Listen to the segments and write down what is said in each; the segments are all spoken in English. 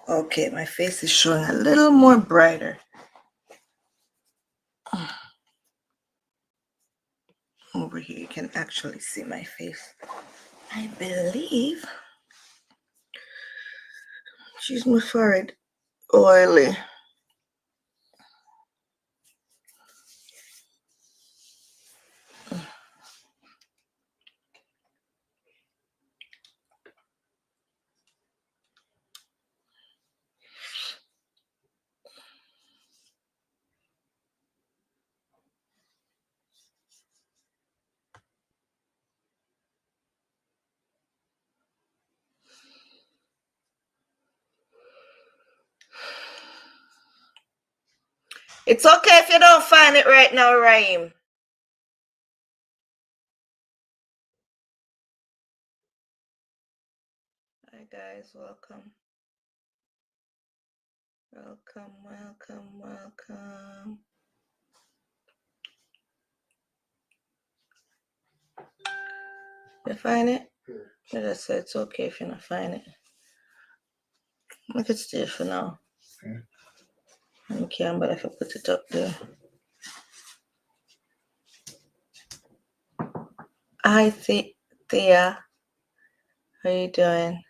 Okay, my face is showing a little more brighter. Over here, you can actually see my face. I believe. She's my forehead oily. It's okay if you don't find it right now, Raheem. Hi guys, welcome. Welcome. You find it? I just said it's okay if you don't find it. I could stay for now. I can, but if I put it up there. Hi, Thea. How you doing?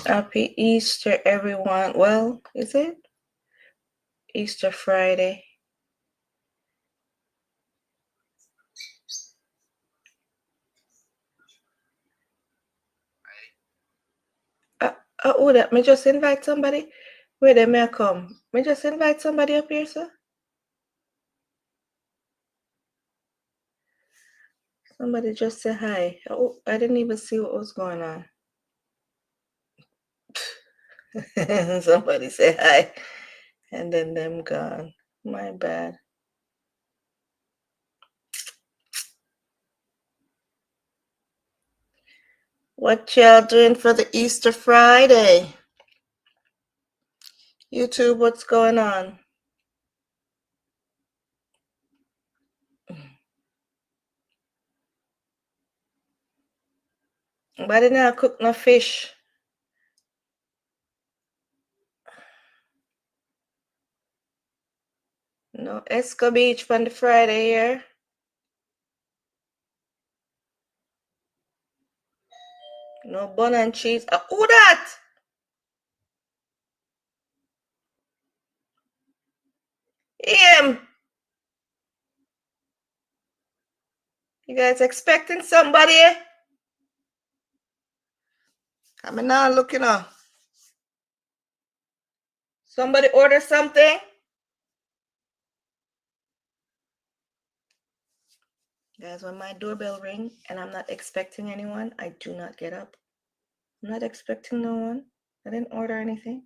Happy Easter, everyone. Well, is it? Easter Friday. Oh, that me just invite somebody. Where they may come? Me just invite somebody up here, sir. Somebody just say hi. Oh, I didn't even see what was going on. Somebody say hi, and then them gone. My bad. What y'all doing for the Easter Friday? YouTube, what's going on? Why didn't I cook no fish? No Esco Beach on the Friday here. No bun and cheese. Who that? Him. You guys expecting somebody? I'm not looking up. Somebody order something? Guys, when my doorbell ring and I'm not expecting anyone, I do not get up. I'm not expecting no one. I didn't order anything.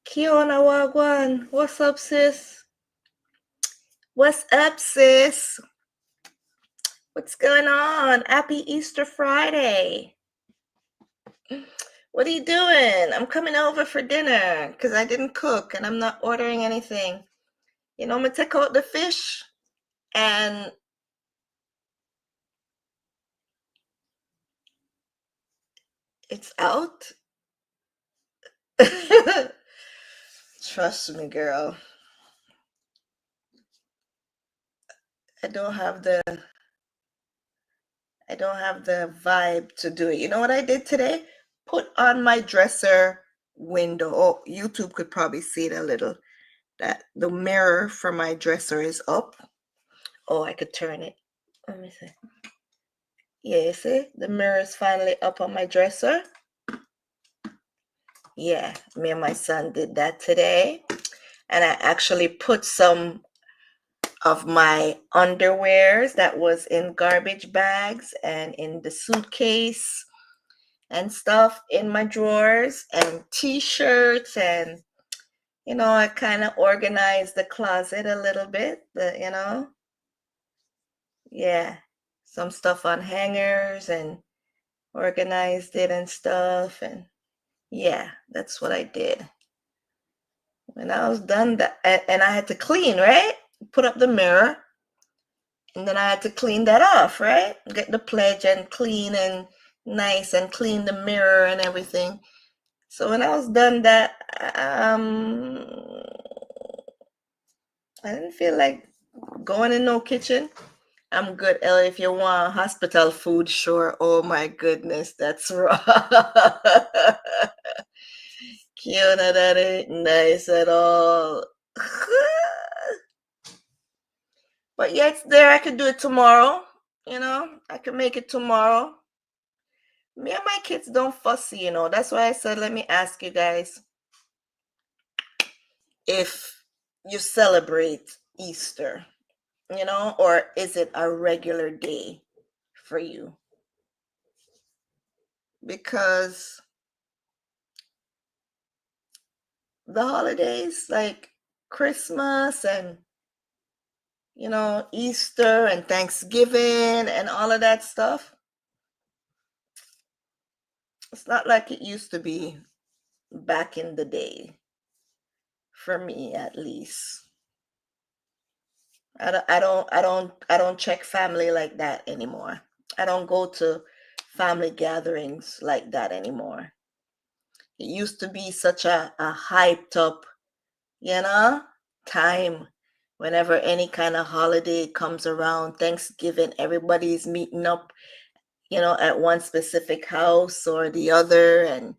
Kiona Wagwan, what's up, sis? What's up, sis? What's going on? Happy Easter Friday. What are you doing? I'm coming over for dinner because I didn't cook and I'm not ordering anything. You know, I'm going to take out the fish and it's out. Trust me, girl. I don't have the vibe to do it. You know what I did today? Put on my dresser window. Oh, YouTube could probably see it a little. That the mirror for my dresser is up. Oh, I could turn it. Let me see. Yeah, see? The mirror is finally up on my dresser. Yeah, me and my son did that today. And I actually put some of my underwears that was in garbage bags and in the suitcase and stuff in my drawers and t-shirts, and you know, I kind of organized the closet a little bit, yeah, some stuff on hangers and organized it and stuff. And Yeah, that's what I did. When I was done that, and I had to clean, right? Put up the mirror, and then I had to clean that off, right? Get the pledge and clean and nice and clean the mirror and everything. So when I was done that, I didn't feel like going in no kitchen. I'm good, Ellie. If you want hospital food, sure. Oh my goodness, that's raw. Kiona, that ain't nice at all. But yeah, it's there. I could do it tomorrow. I could make it tomorrow. Me and my kids don't fussy. That's why I said, let me ask you guys if you celebrate Easter, or is it a regular day for you? Because the holidays like Christmas and Easter and Thanksgiving and all of that stuff, it's not like it used to be back in the day, for me at least. I don't check family like that anymore. I don't go to family gatherings like that anymore. It used to be such a hyped up, you know, time. Whenever any kind of holiday comes around, Thanksgiving, everybody's meeting up, at one specific house or the other, and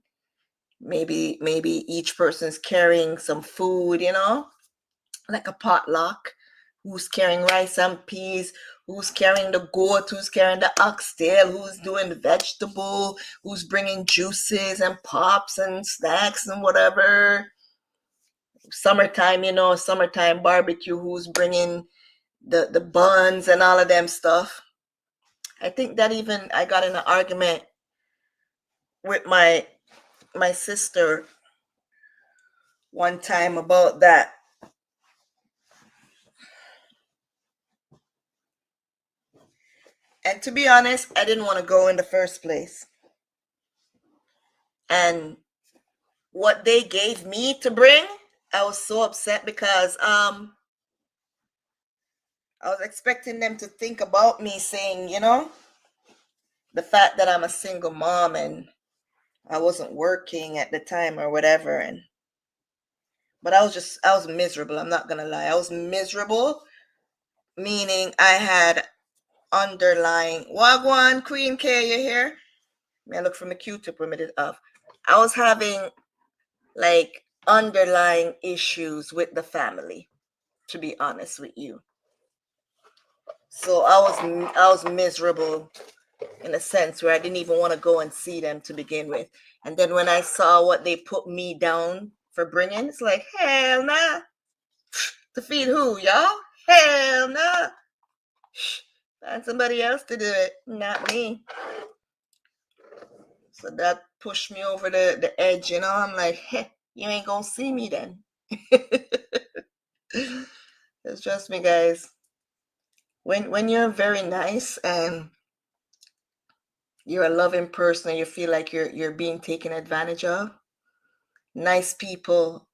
maybe each person's carrying some food, like a potluck. Who's carrying rice and peas? Who's carrying the goat? Who's carrying the oxtail? Who's doing the vegetable? Who's bringing juices and pops and snacks and whatever? Summertime barbecue. Who's bringing the buns and all of them stuff? I think that even I got in an argument with my sister one time about that. And to be honest, I didn't want to go in the first place. And what they gave me to bring, I was so upset because I was expecting them to think about me saying, the fact that I'm a single mom and I wasn't working at the time or whatever. But I was miserable. I'm not gonna lie. I was miserable, meaning I had underlying Wagwan Queen K, you here? May I look from the Q-tip remitted off. I was having like underlying issues with the family, to be honest with you. So I was miserable in a sense where I didn't even want to go and see them to begin with. And then when I saw what they put me down for bringing, it's like, hell nah. To feed who, y'all? Hell nah. Find somebody else to do it, not me. So that pushed me over the edge. I'm like, hey, you ain't gonna see me then. Just trust me, guys. When you're very nice and you're a loving person and you feel like you're being taken advantage of, nice people,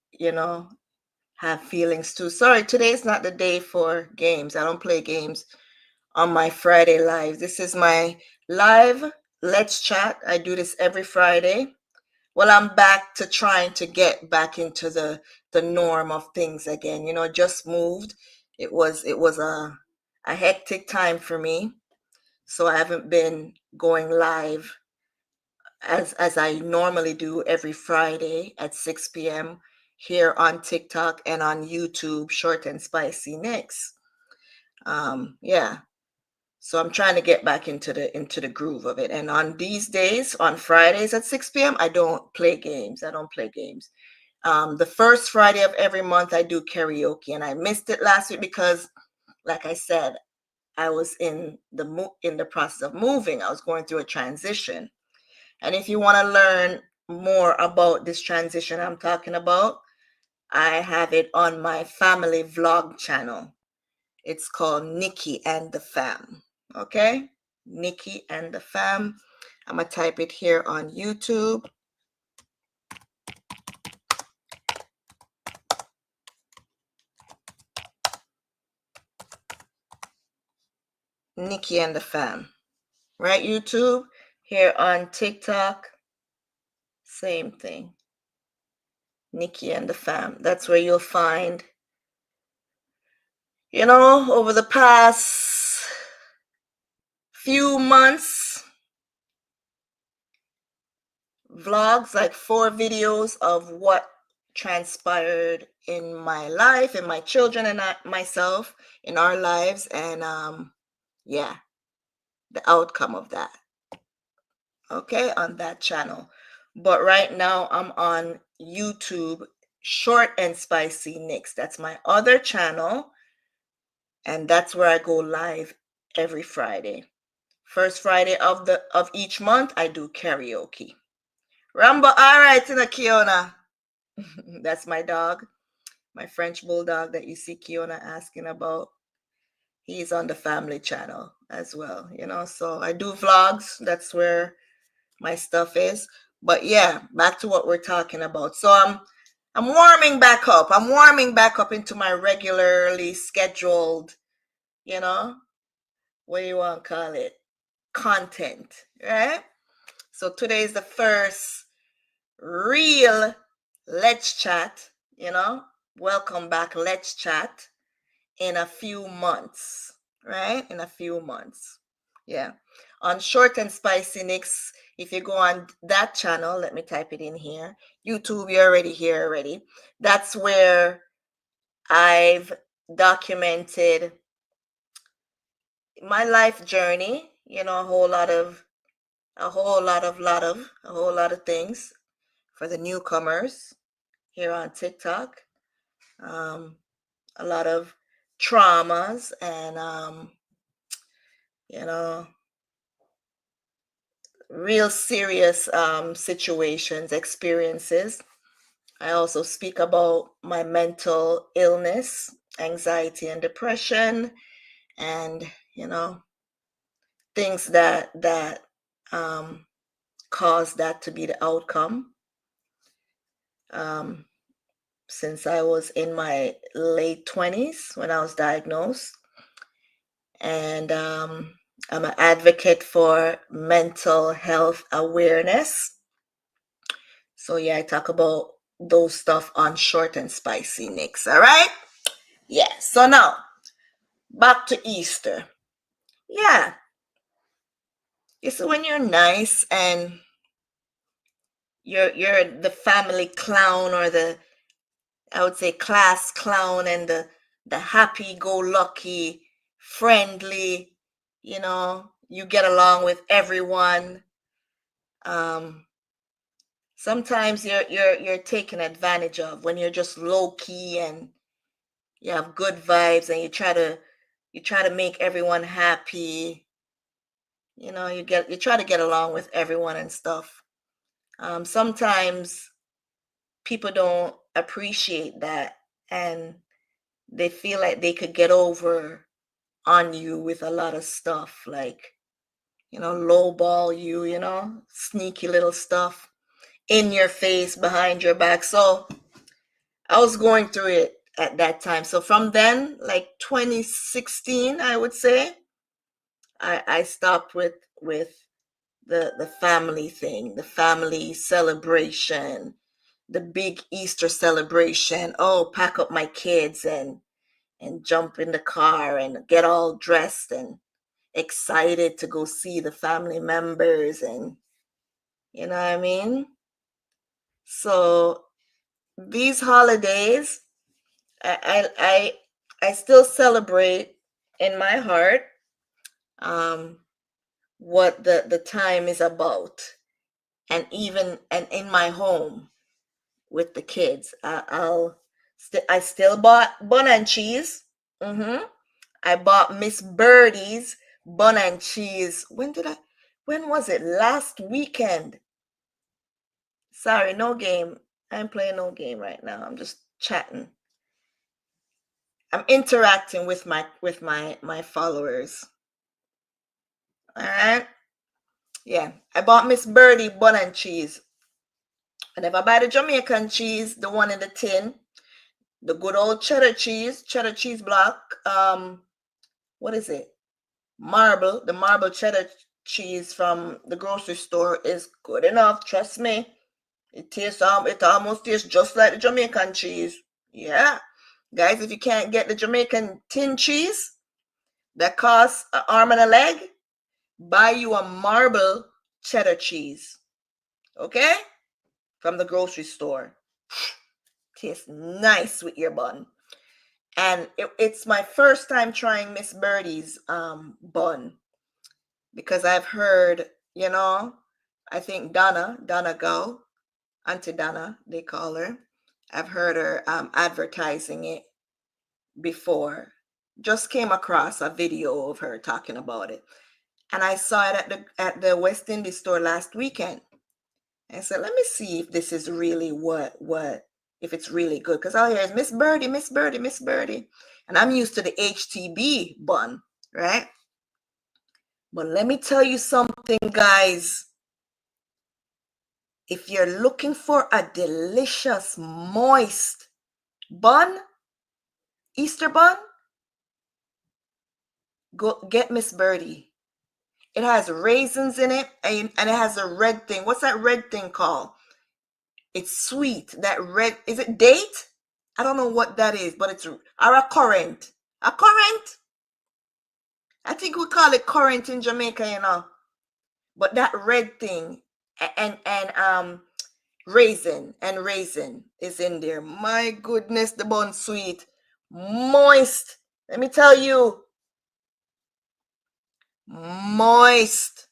have feelings too. Sorry, today's not the day for games. I don't play games on my Friday live. This is my live Let's Chat. I do this every Friday. Well, I'm back to trying to get back into the norm of things again. Just moved. It was a hectic time for me. So I haven't been going live as I normally do every Friday at 6 p.m. here on TikTok and on YouTube, Short and Spicy Nikks. Yeah. So I'm trying to get back into the groove of it. And on these days, on Fridays at 6 p.m., I don't play games. I don't play games. The first Friday of every month, I do karaoke, and I missed it last week because, like I said, I was in the process of moving. I was going through a transition. And if you want to learn more about this transition I'm talking about, I have it on my family vlog channel. It's called Nikki and the Fam. Okay? Nikki and the Fam. I'm going to type it here on YouTube. Nikki and the Fam. Right, YouTube? Here on TikTok, same thing. Nikki and the Fam. That's where you'll find, over the past few months, vlogs, like 4 videos of what transpired in my life, in my children and myself, in our lives, and yeah, the outcome of that. Okay, on that channel. But right now I'm on YouTube, Short and Spicy Nikks. That's my other channel, and that's where I go live every Friday. First Friday of each month, I do karaoke. Rambo, all right, Tina Kiona. That's my dog, my French bulldog that you see Kiona asking about. He's on the family channel as well, So I do vlogs. That's where my stuff is. But yeah, back to what we're talking about. So I'm warming back up. I'm warming back up into my regularly scheduled, what do you want to call it? Content, right? So today is the first real Let's Chat, welcome back, Let's Chat, in a few months, right? In a few months. Yeah. On Short and Spicy Nikks, if you go on that channel, let me type it in here. YouTube, you're already here already. That's where I've documented my life journey, a whole lot of things for the newcomers here on TikTok. A lot of traumas and real serious situations, experiences. I also speak about my mental illness, anxiety and depression, and things that cause that to be the outcome. Since I was in my late 20s when I was diagnosed, and I'm an advocate for mental health awareness. So yeah, I talk about those stuff on Short and Spicy Nikks. All right. Yeah. So now back to Easter. Yeah. You see, when you're nice and you're the family clown, or I would say class clown, and the happy-go-lucky, friendly, you get along with everyone. Sometimes you're taken advantage of when you're just low key and you have good vibes, and you try to make everyone happy. You try to get along with everyone and stuff. Sometimes people don't appreciate that, and they feel like they could get over on you with a lot of stuff, like, lowball you, sneaky little stuff in your face, behind your back. So I was going through it at that time. So from then, like 2016, I would say, I stopped with the family thing, the family celebration, the big Easter celebration. Oh, pack up my kids and jump in the car and get all dressed and excited to go see the family members, and you know what I mean? So these holidays, I still celebrate in my heart what the time is about, and even and in my home with the kids. I still bought bun and cheese. I bought Miss Birdie's bun and cheese. When was it? Last weekend. Sorry, no game. I'm playing no game right now. I'm just chatting. I'm interacting with my followers. All right. Yeah, I bought Miss Birdie bun and cheese. And if I buy the Jamaican cheese, the one in the tin, the good old cheddar cheese block, what is it? The marble cheddar cheese from the grocery store is good enough. Trust me. It almost tastes just like the Jamaican cheese. Yeah. Guys, if you can't get the Jamaican tin cheese that costs an arm and a leg, buy you a marble cheddar cheese. Okay? From the grocery store. Tastes nice with your bun. And it's my first time trying Miss Birdie's bun, because I've heard, I think Donna Go, Auntie Donna, they call her. I've heard her advertising it before. Just came across a video of her talking about it, and I saw it at the West Indies store last weekend. And I said, let me see if this is really if it's really good, because all I hear is Miss Birdie, Miss Birdie, Miss Birdie, and I'm used to the HTB bun, right? But let me tell you something, guys. If you're looking for a delicious, moist bun, Easter bun, go get Miss Birdie. It has raisins in it, and it has a red thing. What's that red thing called? It's sweet. That red, is it date? I don't know what that is, but it's or a currant. A currant? I think we call it currant in Jamaica. But that red thing and raisin is in there. My goodness, the bun sweet, moist. Let me tell you, moist.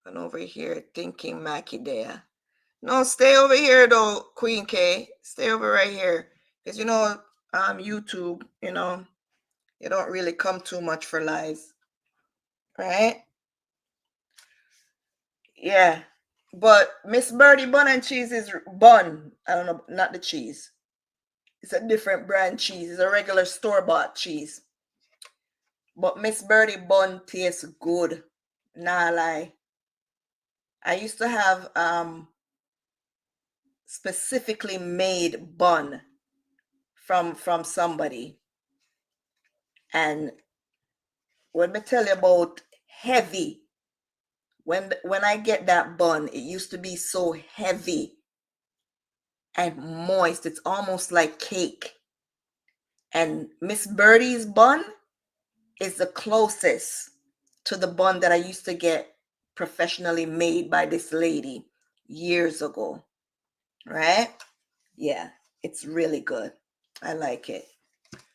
And over here thinking Mackie there. No, stay over here though, Queen K. Stay over right here. Because YouTube, you don't really come too much for lies. Right? Yeah. But Miss Birdie bun and cheese is bun. I don't know, not the cheese. It's a different brand cheese. It's a regular store-bought cheese. But Miss Birdie bun tastes good. Nah lie. I used to have specifically made bun from somebody. And let me tell you about heavy. When I get that bun, it used to be so heavy and moist. It's almost like cake. And Miss Birdie's bun is the closest to the bun that I used to get professionally made by this lady years ago. Right? Yeah, it's really good. I like it.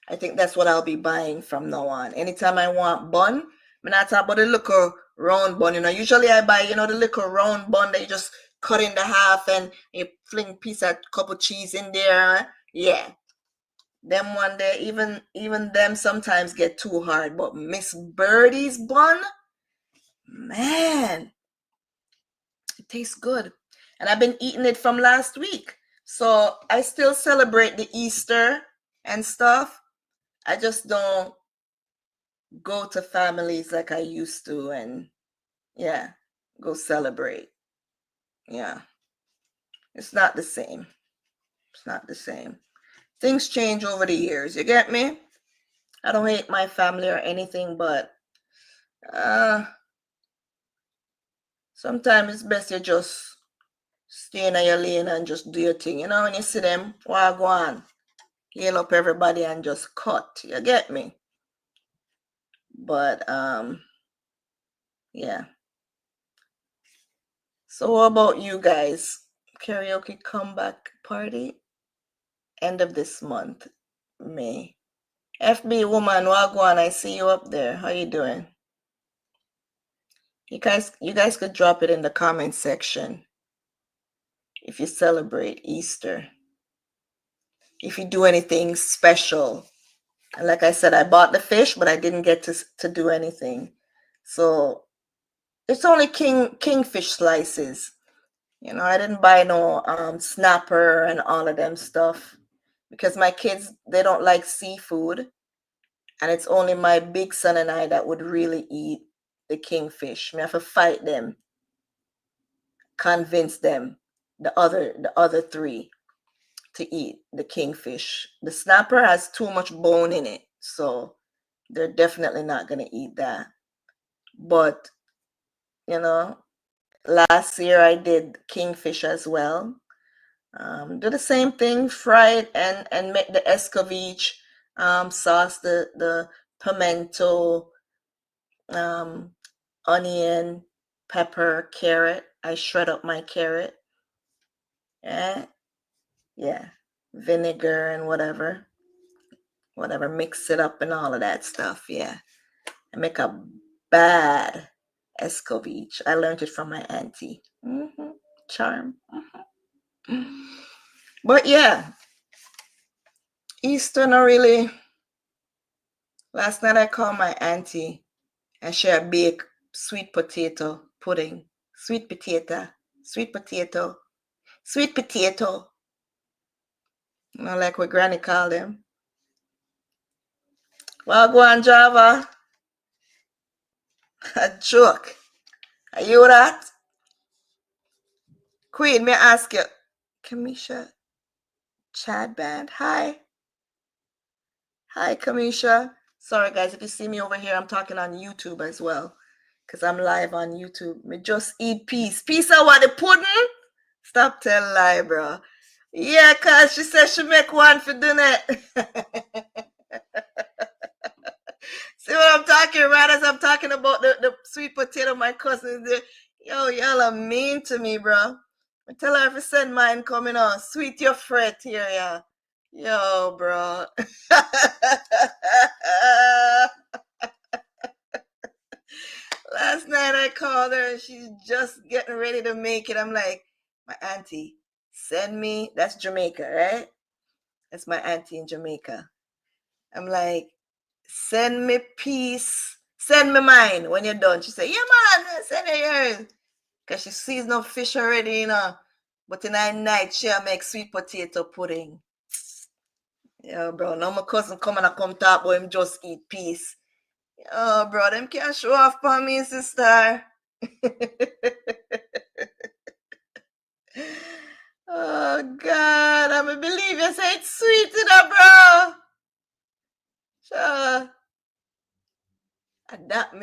I think that's what I'll be buying from now on. Anytime I want bun, I'm not talking about the little round bun. Usually I buy, the little round bun that you just cut into half and you fling a piece of couple cheese in there. Yeah. Them one day, even them sometimes get too hard. But Miss Birdie's bun, man, it tastes good. And I've been eating it from last week. So I still celebrate the Easter and stuff. I just don't go to families like I used to and go celebrate. Yeah. It's not the same. It's not the same. Things change over the years. You get me? I don't hate my family or anything, but sometimes it's best you just stay in your lane and just do your thing. When you see them, go on, heal up everybody and just cut. You get me? But yeah. So what about you guys? Karaoke comeback party? End of this month, May. FB woman, wagwan, I see you up there. How you doing? You guys could drop it in the comment section if you celebrate Easter. If you do anything special. And like I said, I bought the fish, but I didn't get to do anything. So it's only kingfish slices. I didn't buy no snapper and all of them stuff because my kids, they don't like seafood. And it's only my big son and I that would really eat the kingfish. I have to fight them, convince them, the other three, to eat the kingfish. The snapper has too much bone in it, so they're definitely not gonna eat that. But, you know, last year I did kingfish as well. Do the same thing, fry it and make the escovitch sauce, the pimento, um, onion, pepper, carrot. I shred up my carrot. Yeah, yeah, vinegar and whatever, mix it up and all of that stuff. Yeah, I make a bad escovitch. I learned it from my auntie. Charm. But yeah, Easter not really. Last night I called my auntie and she had baked sweet potato pudding. Sweet potato, sweet potato, sweet potato. You know, like what Granny called them. Well, go on, Java. A joke. Are you that? Queen, may I ask you? Kamisha Chad Band. Hi. Hi, Kamisha. Sorry, guys, if you see me over here, I'm talking on YouTube as well. Because I'm live on YouTube. Me just eat peace. Peace of what? The pudding? Stop telling lie, bro. Yeah, cause she said she make one for dinner. See what I'm talking about as I'm talking about the sweet potato my cousin did. Yo, y'all are mean to me, bro. I tell her if you send mine coming on. Sweet your fret here, yeah. Yo, bro. Last night I called her and she's just getting ready to make it. I'm like, my auntie, send me, that's Jamaica, right? That's my auntie in Jamaica. I'm like, send me peace, send me mine when you're done. She said, yeah, man, send her yours. Because she sees no fish already, you know. But in the night, she'll make sweet potato pudding. Yeah, bro, now my cousin come and I come talk about him just eat peace. Oh, bro, them can't show off for me, sister. Oh God, I don't believe you say it's sweet enough, bro. Sure. Adapt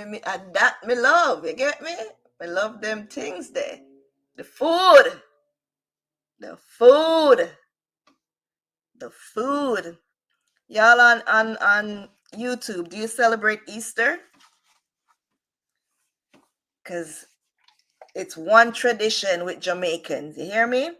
me love. You get me? I love them things there. The food. The food. The food. Y'all on YouTube, do you celebrate Easter? Because it's one tradition with Jamaicans. You hear me?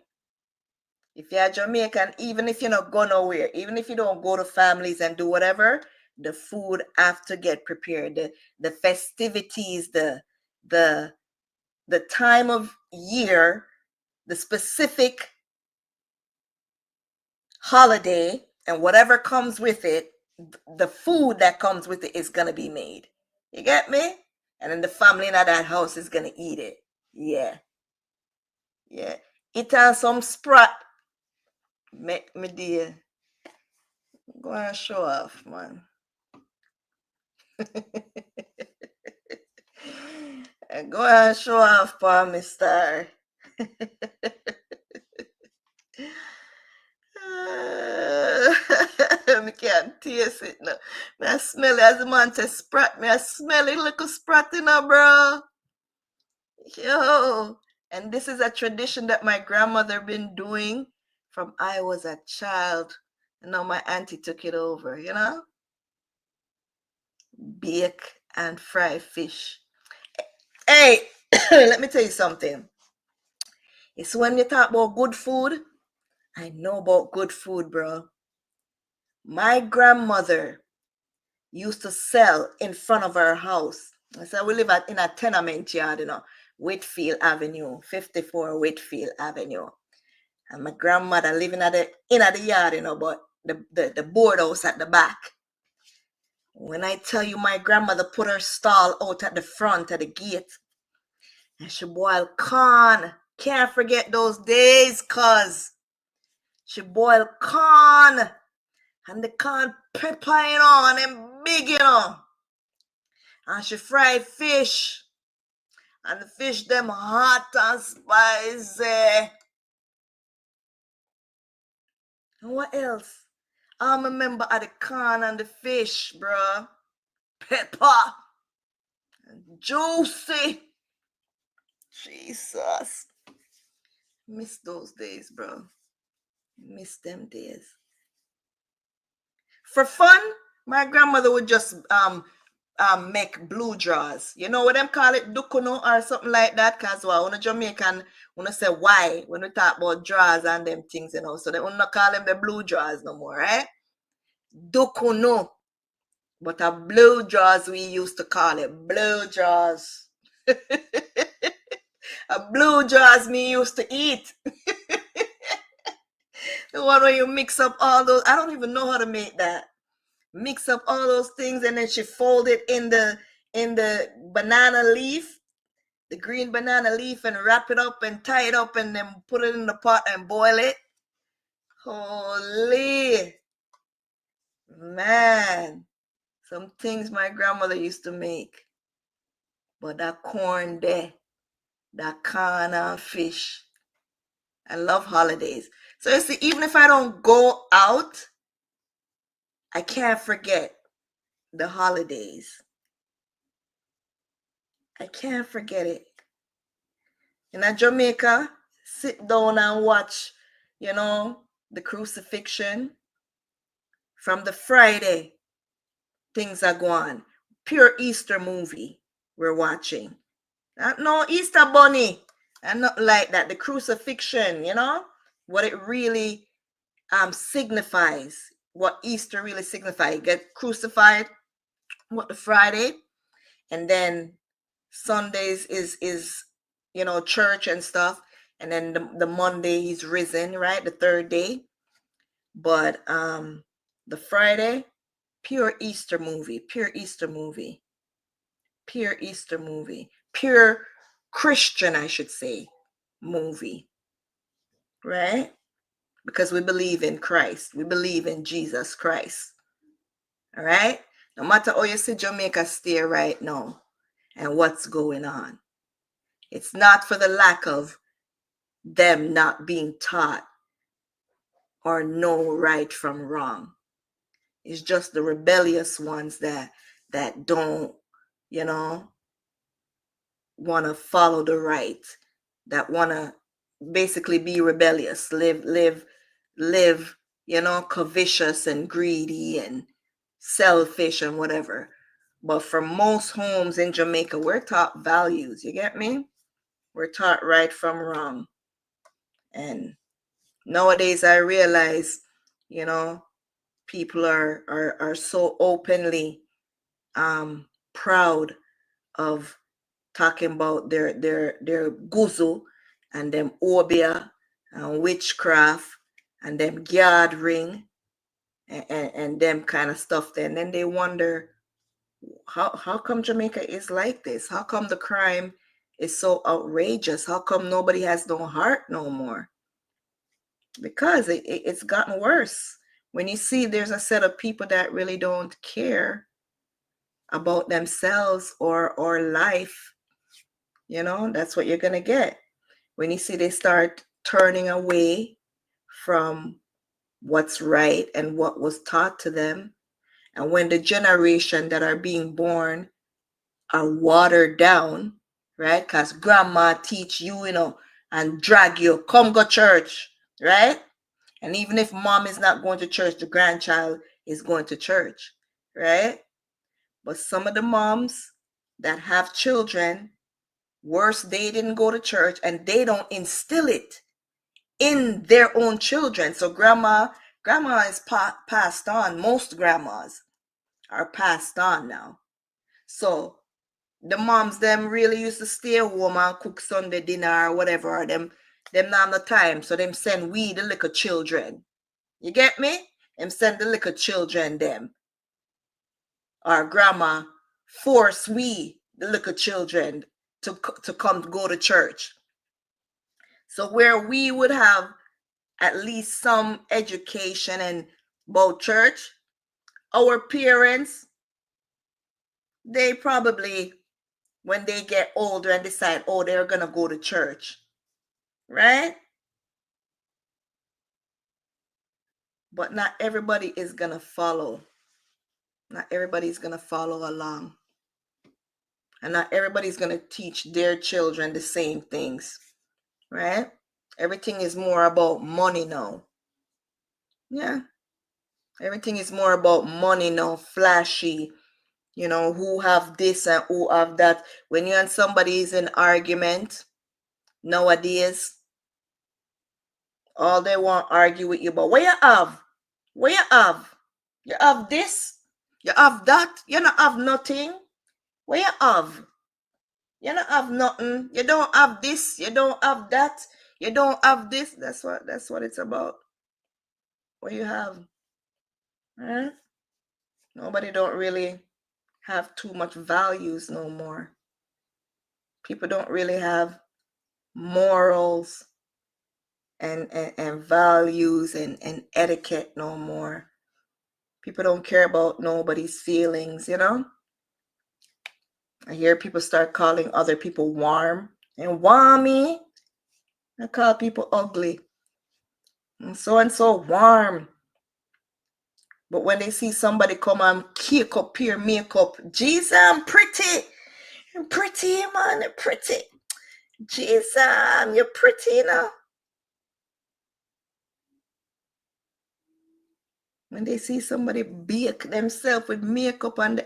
If you're Jamaican, even if you don't go nowhere, even if you don't go to families and do whatever, the food have to get prepared. The festivities, the the time of year, the specific holiday, and whatever comes with it, the food that comes with it is gonna be made. You get me? And then the family in that house is gonna eat it. Yeah, yeah. It has some sprat. Make me dear. Go and show off, man. And go and show off for me, star. Me can't taste it now. Me I smell it as the man says sprat. Me I smell it like a sprat, you know, bro. Yo. And this is a tradition that my grandmother been doing from I was a child. And now my auntie took it over, you know? Bake and fry fish. Hey, let me tell you something. It's when you talk about good food, I know about good food, bro. My grandmother used to sell in front of her house. I said we live in a tenement yard, you know, Whitfield Avenue, 54 Whitfield Avenue. And my grandmother living at the in at the yard, you know, but the board house at the back. When I tell you my grandmother put her stall out at the front of the gate and she boiled corn. Can't forget those days, cuz she boiled corn and the corn pepper, you know, and them big, you know. And she fried fish. And the fish them hot and spicy. And what else? I remember at the corn and the fish, bro. Pepper. Juicy. Jesus. Miss those days, bro. Miss them days. For fun, my grandmother would just make blue draws. You know what them call it, dukuno or something like that? Cause well, when a Jamaican, when I say why, when we talk about draws and them things, you know, so they will not call them the blue draws no more, right? Dukuno. But a blue draws we used to call it. Blue draws. A blue draws me used to eat. The one where you mix up all those. I don't even know how to make that. Mix up all those things and then she fold it in the banana leaf, the green banana leaf, and wrap it up and tie it up and then put it in the pot and boil it. Holy man. Some things my grandmother used to make. But that corn there, that corn and fish. I love holidays. So you see, even if I don't go out, I can't forget the holidays. I can't forget it. In Jamaica, sit down and watch, you know, the crucifixion. From the Friday, things are going. Pure Easter movie we're watching. No Easter bunny. And not like that. The crucifixion, you know, what it really signifies. What Easter really signifies. Get crucified, what, the Friday, and then Sundays is you know, church and stuff, and then the Monday he's risen, right, the third day. But the Friday, pure Easter movie, pure Easter movie, pure Easter movie, pure Christian, I should say, movie, right? Because we believe in Christ, we believe in Jesus Christ. All right, no matter how you see Jamaica stay right now and what's going on, it's not for the lack of them not being taught or know right from wrong. It's just the rebellious ones that don't, you know, want to follow the right, that want to basically be rebellious, live, you know, covetous and greedy and selfish and whatever. But for most homes in Jamaica, we're taught values. You get me? We're taught right from wrong. And nowadays I realize, you know, people are so openly proud of talking about their guzu and them obia and witchcraft and them gathering and them kind of stuff there. And then they wonder how come Jamaica is like this? How come the crime is so outrageous? How come nobody has no heart no more? Because it's gotten worse. When you see there's a set of people that really don't care about themselves or life, you know, that's what you're gonna get. When you see they start turning away from what's right and what was taught to them, and when the generation that are being born are watered down, right? Because grandma teach you, you know, and drag you, come go church, right? And even if mom is not going to church, the grandchild is going to church, right? But some of the moms that have children, worse, they didn't go to church and they don't instill it in their own children. So grandma is passed on. Most grandmas are passed on now. So the moms them really used to stay home and cook Sunday dinner or whatever. Them not have the time. So them send we the little children. You get me? Them send the little children them. Our grandma force we the little children to come go to church. So where we would have at least some education and about church, our parents, they probably, when they get older and decide, oh, they're gonna go to church, right? But not everybody is gonna follow. Not everybody's gonna follow along. And not everybody's going to teach their children the same things, right? Everything is more about money now. Yeah. Everything is more about money now, flashy, who have this and who have that. When you and somebody is in argument nowadays, all they want argue with you about what you have. What you have? You have this, you have that, you don't have nothing. What you have? You don't have nothing. You don't have this, you don't have that, you don't have this. That's what it's about. What you have. Huh? Nobody don't really have too much values no more. People don't really have morals and values and etiquette no more. People don't care about nobody's feelings, I hear people start calling other people warm and whammy. I call people ugly and so warm. But when they see somebody come and kick up here, makeup, Jesus, I'm pretty. I'm pretty, man, I'm pretty. Jesus, you're pretty, When they see somebody bake themselves with makeup and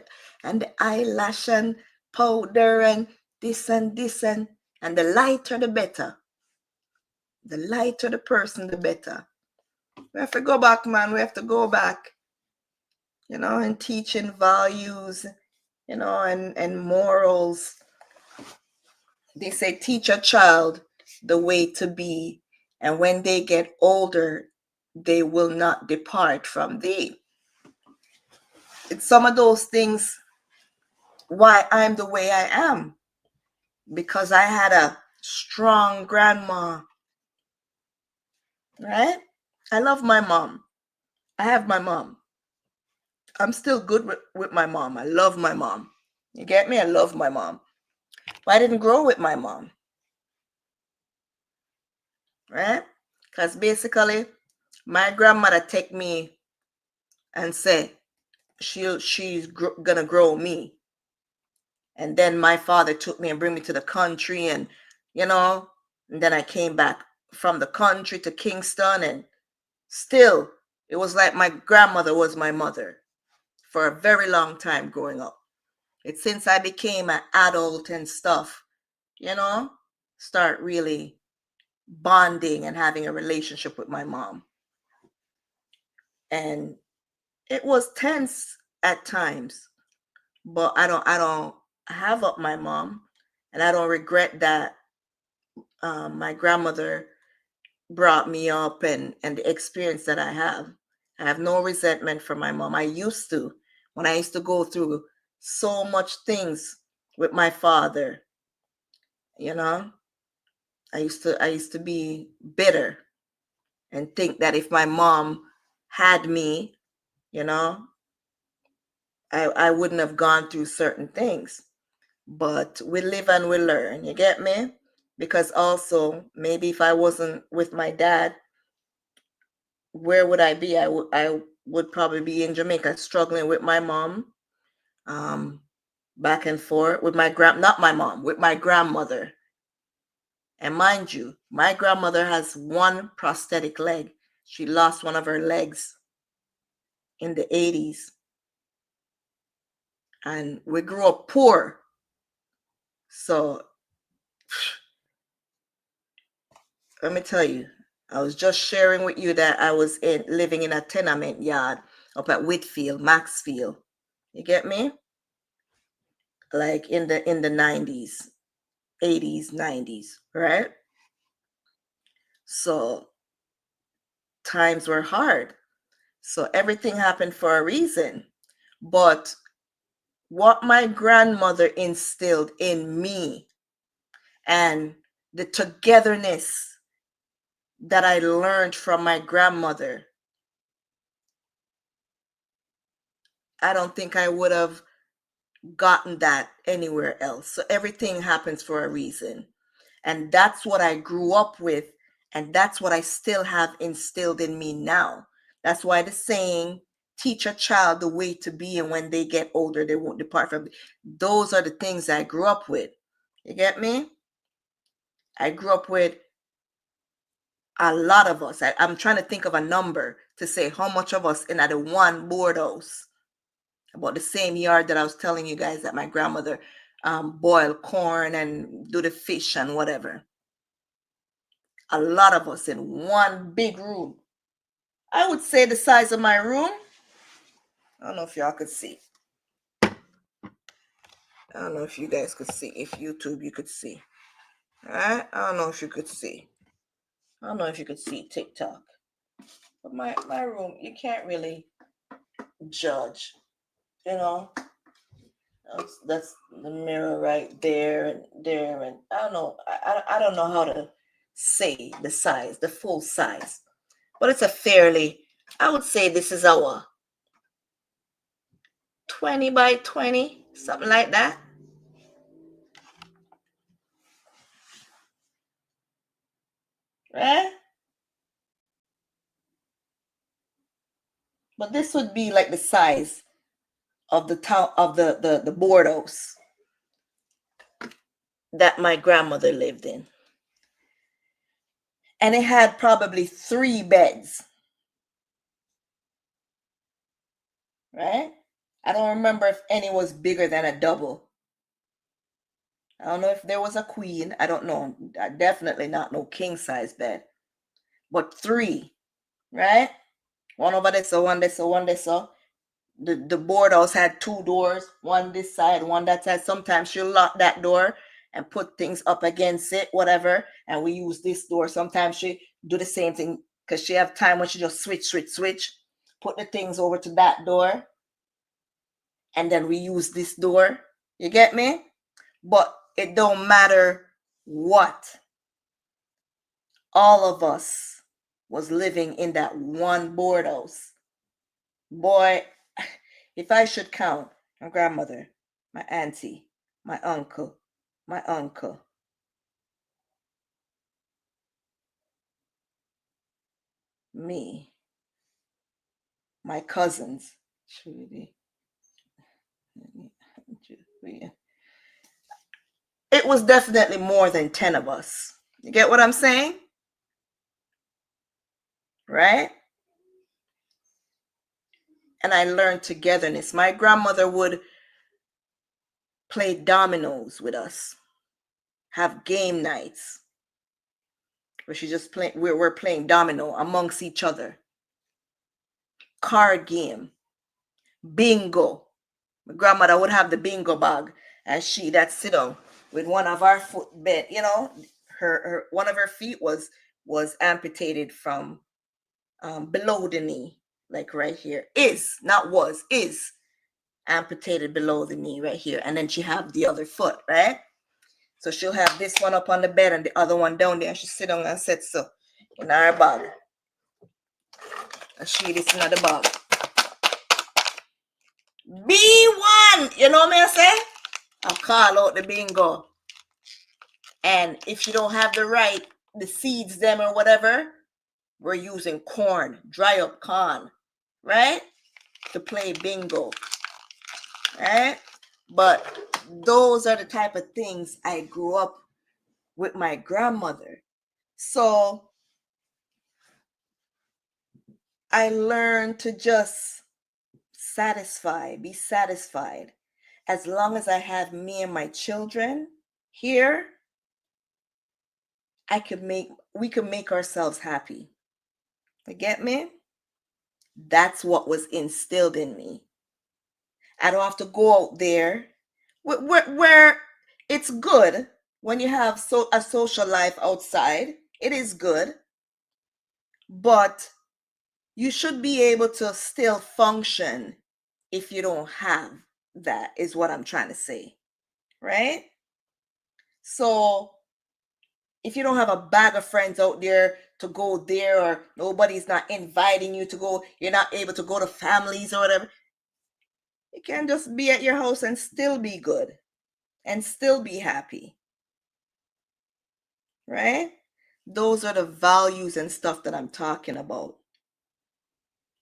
the eyelash and powder and this and the lighter the better. The lighter the person, the better. We have to go back, man. We have to go back, and teaching values, and morals. They say teach a child the way to be, and when they get older, they will not depart from thee. It's some of those things why I'm the way I am, because I had a strong grandma, right? I love my mom. I have my mom. I'm still good with my mom. I love my mom. You get me? I love my mom. But I didn't grow with my mom, right? Because basically, my grandmother take me and say she's gonna grow me, and then my father took me and bring me to the country, and and then I came back from the country to Kingston, and still it was like my grandmother was my mother for a very long time growing up. It's since I became an adult and stuff, start really bonding and having a relationship with my mom. And it was tense at times, but I don't have up my mom, and I don't regret that. My grandmother brought me up, and the experience that I have no resentment for my mom. I used to, when I used to go through so much things with my father, you know, I used to be bitter and think that if my mom had me, you know, I wouldn't have gone through certain things. But we live and we learn, you get me? Because also, maybe if I wasn't with my dad, where would I be? I would probably be in Jamaica struggling with my mom, um, back and forth with not my mom, with my grandmother. And mind you, my grandmother has one prosthetic leg. She lost one of her legs in the 80s. And we grew up poor. So let me tell you, I was just sharing with you that I was living in a tenement yard up at Whitfield, Maxfield. You get me? Like in the 90s, 80s, 90s, right? So times were hard. So everything happened for a reason. But what my grandmother instilled in me and the togetherness that I learned from my grandmother, I don't think I would have gotten that anywhere else. So everything happens for a reason. And that's what I grew up with. And that's what I still have instilled in me now. That's why the saying, teach a child the way to be, and when they get older, they won't depart from it. Those are the things I grew up with. You get me? I grew up with a lot of us. I'm trying to think of a number to say how much of us in the one board house. About the same yard that I was telling you guys that my grandmother boil corn and do the fish and whatever. A lot of us in one big room. I would say the size of my room. I don't know if y'all could see. I don't know if you guys could see. If YouTube, you could see. All right? I don't know if you could see. I don't know if you could see TikTok. But my room, you can't really judge. You know? That's the mirror right there and there. And I don't know. I don't know how to say the size, the full size. But it's a fairly, I would say this is our 20 by 20, something like that. Right? But this would be like the size of the town of the board house that my grandmother lived in. And it had probably 3 beds. Right? I don't remember if any was bigger than a double. I don't know if there was a queen. I don't know. Definitely not no king size bed. But 3, right? One over there, so one there, so one there, so. The board house had 2 doors, one this side, one that side. Sometimes she'll lock that door and put things up against it, whatever. And we use this door. Sometimes she do the same thing because she have time when she just switch, put the things over to that door. And then we use this door. You get me? But it don't matter what. All of us was living in that one board house. Boy, if I should count my grandmother, my auntie, my uncle, me, my cousins, it was definitely more than 10 of us. You get what I'm saying? Right? And I learned togetherness. My grandmother would play dominoes with us, have game nights where she just play, we're playing domino amongst each other, card game, bingo. My grandmother would have the bingo bag, and she that sit down with one of our foot bed. You know, her one of her feet was amputated from below the knee, like right here. Is not was is amputated below the knee right here, and then she have the other foot, right? So she'll have this one up on the bed and the other one down there, and she sit down and sit so in her bag. And she this in the bag. B1, you know what I say? I'll call out the bingo. And if you don't have the seeds them or whatever, we're using corn, dry up corn, right? To play bingo, right? But those are the type of things I grew up with my grandmother. So I learned to just be satisfied. As long as I have me and my children here, we could make ourselves happy. You get me? That's what was instilled in me. I don't have to go out there where it's good when you have a social life outside. It is good. But you should be able to still function if you don't have that, is what I'm trying to say. Right? So if you don't have a bag of friends out there to go there, or nobody's not inviting you to go, you're not able to go to families or whatever, you can just be at your house and still be good and still be happy. Right? Those are the values and stuff that I'm talking about.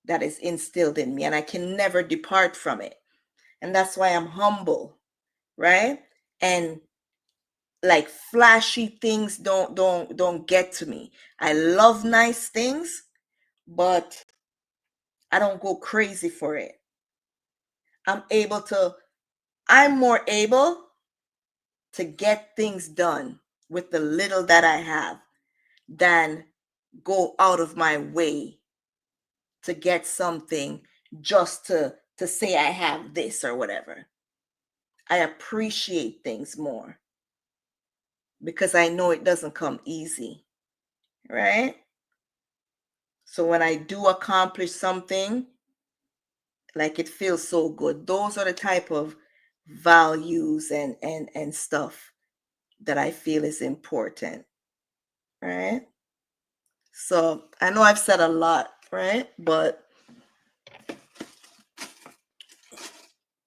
that is instilled in me, and I can never depart from it. And that's why I'm humble, right? And like flashy things don't get to me. I love nice things, but I don't go crazy for it. I'm able to I'm more able to get things done with the little that I have than go out of my way to get something just to say I have this or whatever. I appreciate things more because I know it doesn't come easy, right? So when I do accomplish something, like it feels so good. Those are the type of values and stuff that I feel is important, right? So I know I've said a lot, right? But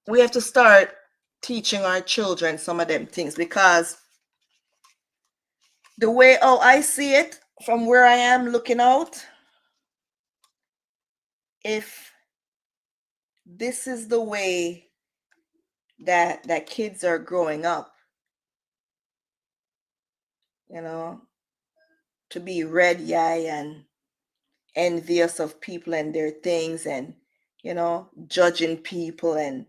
we have to start teaching our children some of them things, because the way I see it from where I am looking out, if this is the way that kids are growing up, you know, to be red eye and envious of people and their things, and judging people, and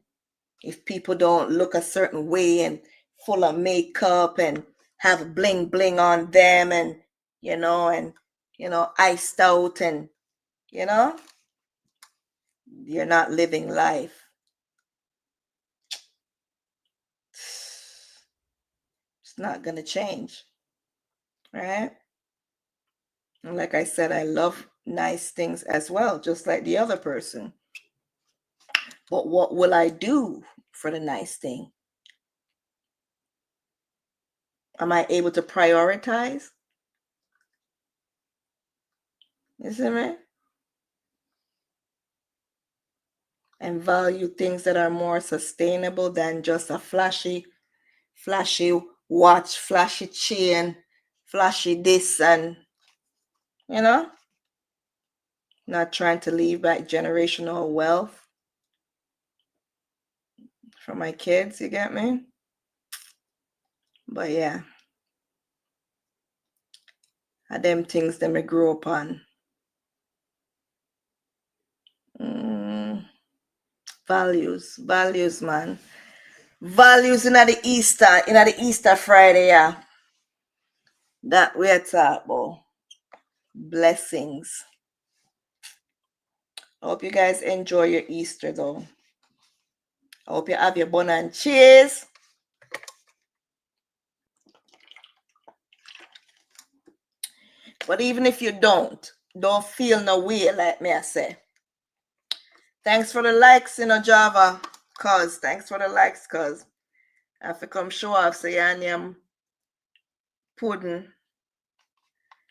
if people don't look a certain way and full of makeup and have bling bling on them, and iced out, and you know you're not living life. It's not going to change, right? And like I said, I love nice things as well, just like the other person. But what will I do for the nice thing? Am I able to prioritize? You see me? And value things that are more sustainable than just a flashy watch, flashy chain, flashy this, and you know, not trying to leave back generational wealth for my kids, you get me? But yeah, are them things that me grew up on. Values, man. Values in the Easter Friday, yeah. That we're talking about. Blessings. I hope you guys enjoy your Easter though. I hope you have your bun and cheese. But even if you don't feel no way, like me I say. Thanks for the likes, Java. Thanks for the likes, cause I have to come show off say I'm pudding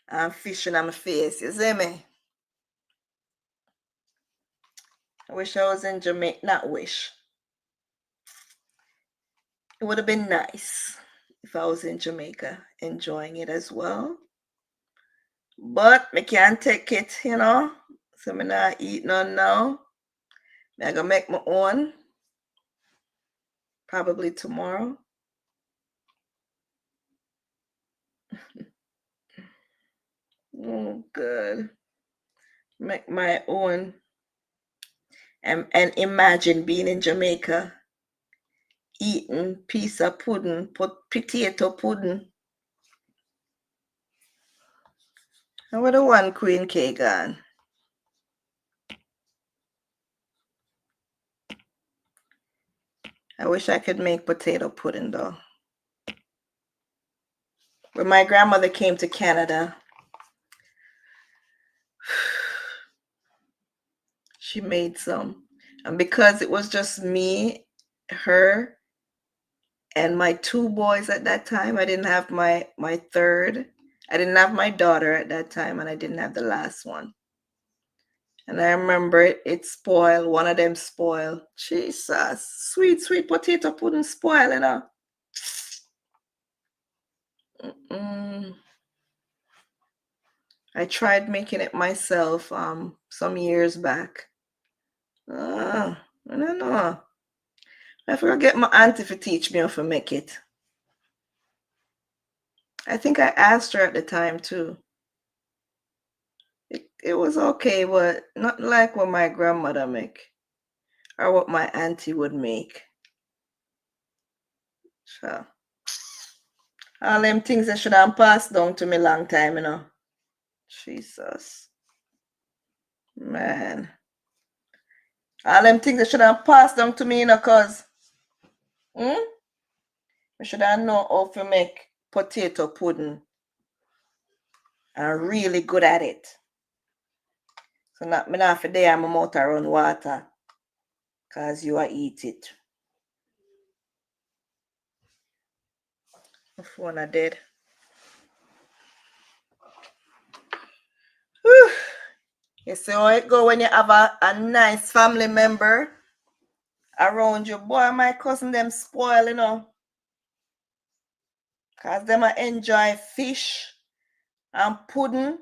and fishing on my face. You see me? I wish I was in Jamaica. Not wish. It would have been nice if I was in Jamaica enjoying it as well. But I can't take it, So I'm not eat none now. I'm gonna make my own. Probably tomorrow. Oh, good. Make my own. And imagine being in Jamaica, eating piece of pudding, potato pudding. And where the one queen cake on? I wish I could make potato pudding though. When my grandmother came to Canada, she made some. And because it was just me, her, and my two boys at that time, I didn't have my third. I didn't have my daughter at that time, and I didn't have the last one. And I remember it spoiled. One of them spoiled. Jesus. Sweet potato pudding spoil, Mm-mm. I tried making it myself some years back. I don't know. I forgot get my auntie to teach me how to make it. I think I asked her at the time too. It was okay, but not like what my grandmother make or what my auntie would make. So all them things that should have passed down to me long time, you know. Jesus. Man. All them things that should have passed down to me, you know, cause I should have known how to make potato pudding. I'm really good at it. So not me not for day I'm out around water. Cause you are eat it. My phone are dead. Whew. You see how it go when you have a nice family member around you. Boy, my cousin them spoil, you know. Cause them enjoy fish and pudding.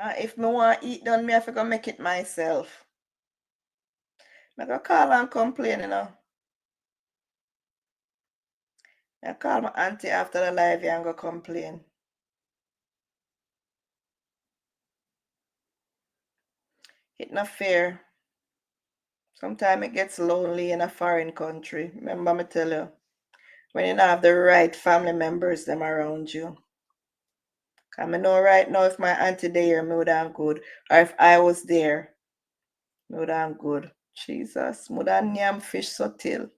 If me want to eat done, me have to go make it myself. I go call and complain, you know. I call my auntie after the live and go complain. It's not fair. Sometimes it gets lonely in a foreign country. Remember me tell you, when you don't have the right family members them around you. Cause I know right now if my auntie there, me would have good. Or if I was there, me would have good. Jesus, would have yam fish sotil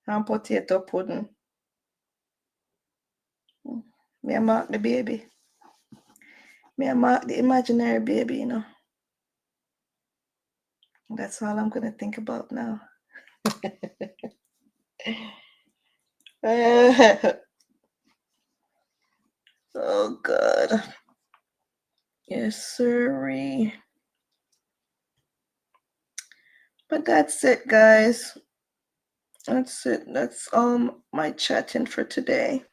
and potato pudding. Me a mark the baby. Me a mark the imaginary baby, you know. That's all I'm gonna think about now. Oh God. Yes, sirree. But that's it, guys. That's it. That's all my chatting for today.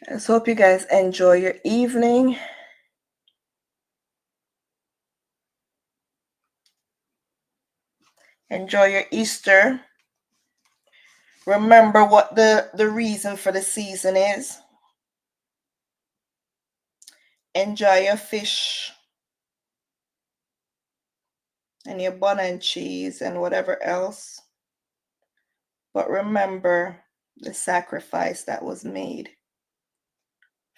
I just hope you guys enjoy your evening. Enjoy your Easter. Remember what the reason for the season is. Enjoy your fish and your bun and cheese and whatever else. But remember the sacrifice that was made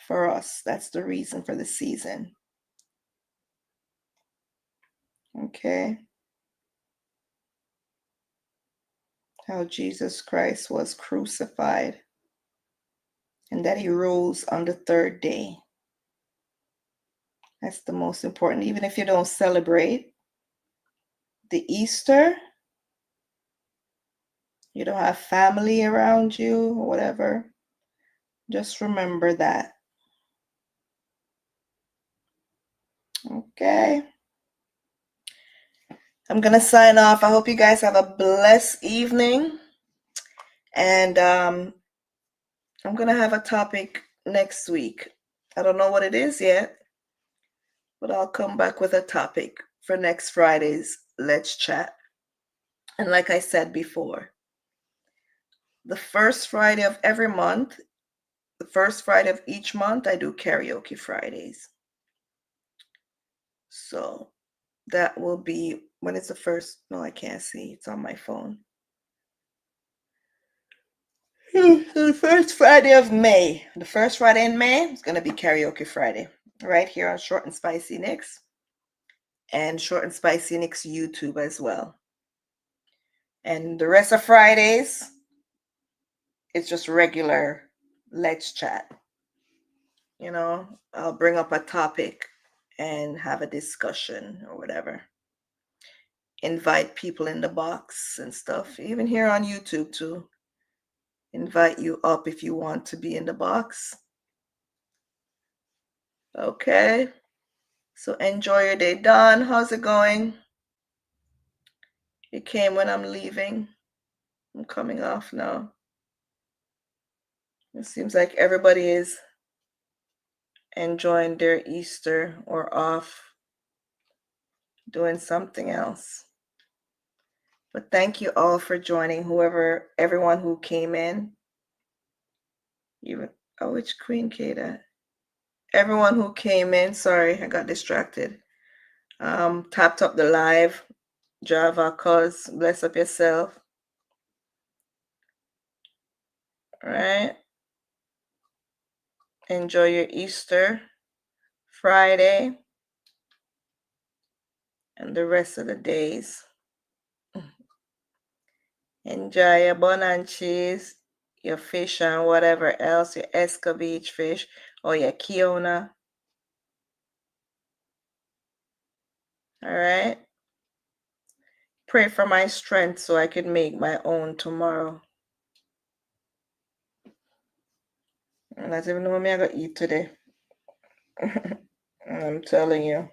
for us. That's the reason for the season. Okay? How Jesus Christ was crucified and that he rose on the third day. That's the most important. Even if you don't celebrate the Easter, you don't have family around you or whatever, just remember that. Okay. I'm going to sign off. I hope you guys have a blessed evening. And I'm going to have a topic next week. I don't know what it is yet, but I'll come back with a topic for next Friday's Let's Chat. And like I said before, the first Friday of every month, the first Friday of each month, I do karaoke Fridays. So that will be, when it's the first, no, I can't see. It's on my phone. The first Friday of May. The first Friday in May is going to be Karaoke Friday. Right here on Short and Spicy Nikks. And Short and Spicy Nikks YouTube as well. And the rest of Fridays, it's just regular Let's Chat. You know, I'll bring up a topic and have a discussion or whatever. Invite people in the box and stuff. Even here on YouTube too. Invite you up if you want to be in the box. Okay. So enjoy your day. Don, how's it going? You came when I'm leaving. I'm coming off now. It seems like everybody is enjoying their Easter or off doing something else. But thank you all for joining, everyone who came in. Even, oh, which Queen Kate? Everyone who came in, sorry, I got distracted. Tapped up the live. Java, cause bless up yourself. All right. Enjoy your Easter Friday and the rest of the days. Enjoy your bun and cheese, your fish and whatever else, your escovitch fish or your kiona. All right. Pray for my strength so I can make my own tomorrow. And I don't even know what I'm going to eat today. I'm telling you.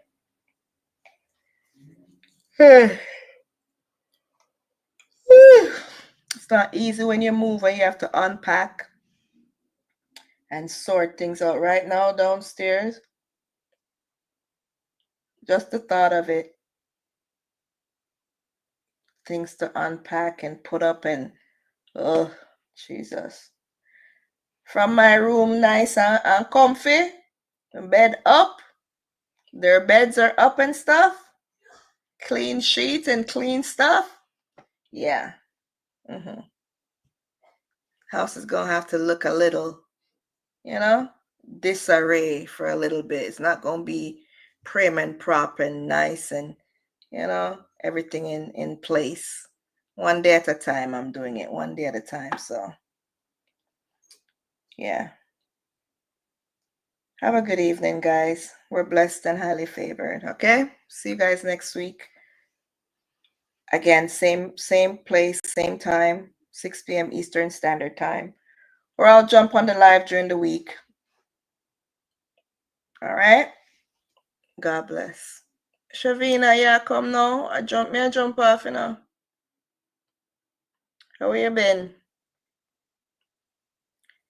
It's not easy when you move and you have to unpack and sort things out. Right now downstairs, just the thought of it, things to unpack and put up and, oh, Jesus. From my room, nice and comfy, bed up, their beds are up and stuff, clean sheets and clean stuff. Yeah. House is going to have to look a little, disarray for a little bit. It's not going to be prim and proper and nice and, everything in place. One day at a time, I'm doing it one day at a time. So, yeah. Have a good evening, guys. We're blessed and highly favored. Okay? See you guys next week. Again, same place, same time, 6 p.m. Eastern Standard Time. Or I'll jump on the live during the week. All right? God bless. Shavina, yeah, come now. I jump off, How you been?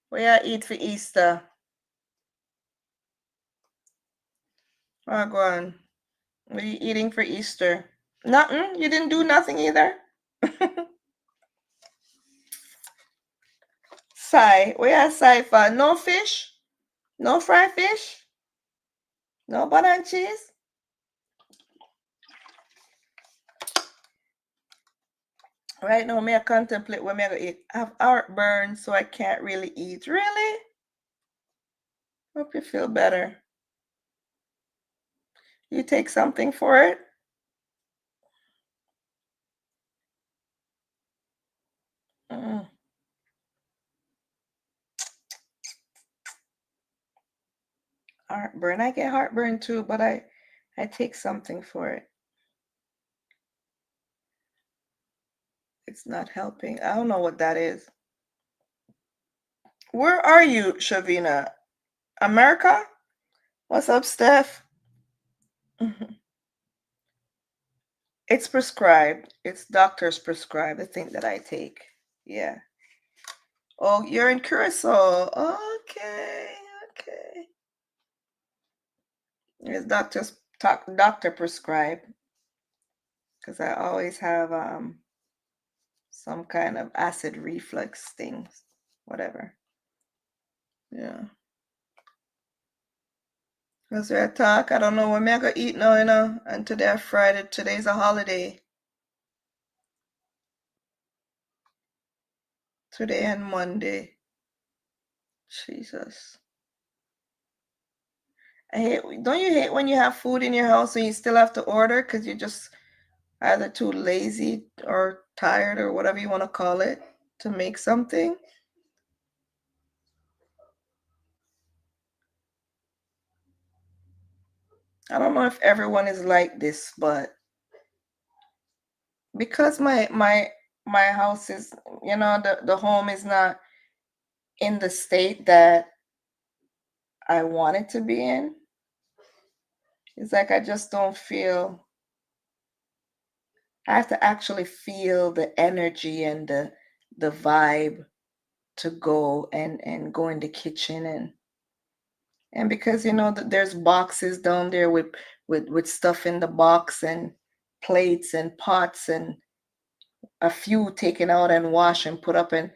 What you eat for Easter? Oh, go on. What are you eating for Easter? Nothing? You didn't do nothing either? Sai, where you Sai for? No fish? No fried fish? No butter and cheese? Right now, I contemplate what I'm going to eat. I have heartburn, so I can't really eat. Really? Hope you feel better. You take something for it? Heartburn. I get heartburn too, but I take something for it. It's not helping. I don't know what that is. Where are you, Shavina? America? What's up, Steph? It's prescribed. It's doctor's prescribed, the thing that I take. Yeah. Oh, you're in Curacao. Okay. It's doctor prescribed. Because I always have some kind of acid reflux things. Whatever. Yeah. Because we talk, I don't know when I'm going to eat now, and today Friday. Today's a holiday. Today and Monday. Jesus. Don't you hate when you have food in your house and you still have to order because you're just either too lazy or tired or whatever you want to call it to make something? I don't know if everyone is like this, but because my house is, the home is not in the state that I want it to be in, It's like I just don't feel, I have to actually feel the energy and the vibe to go and go in the kitchen and because there's boxes down there with stuff in the box and plates and pots and a few taken out and washed and put up. And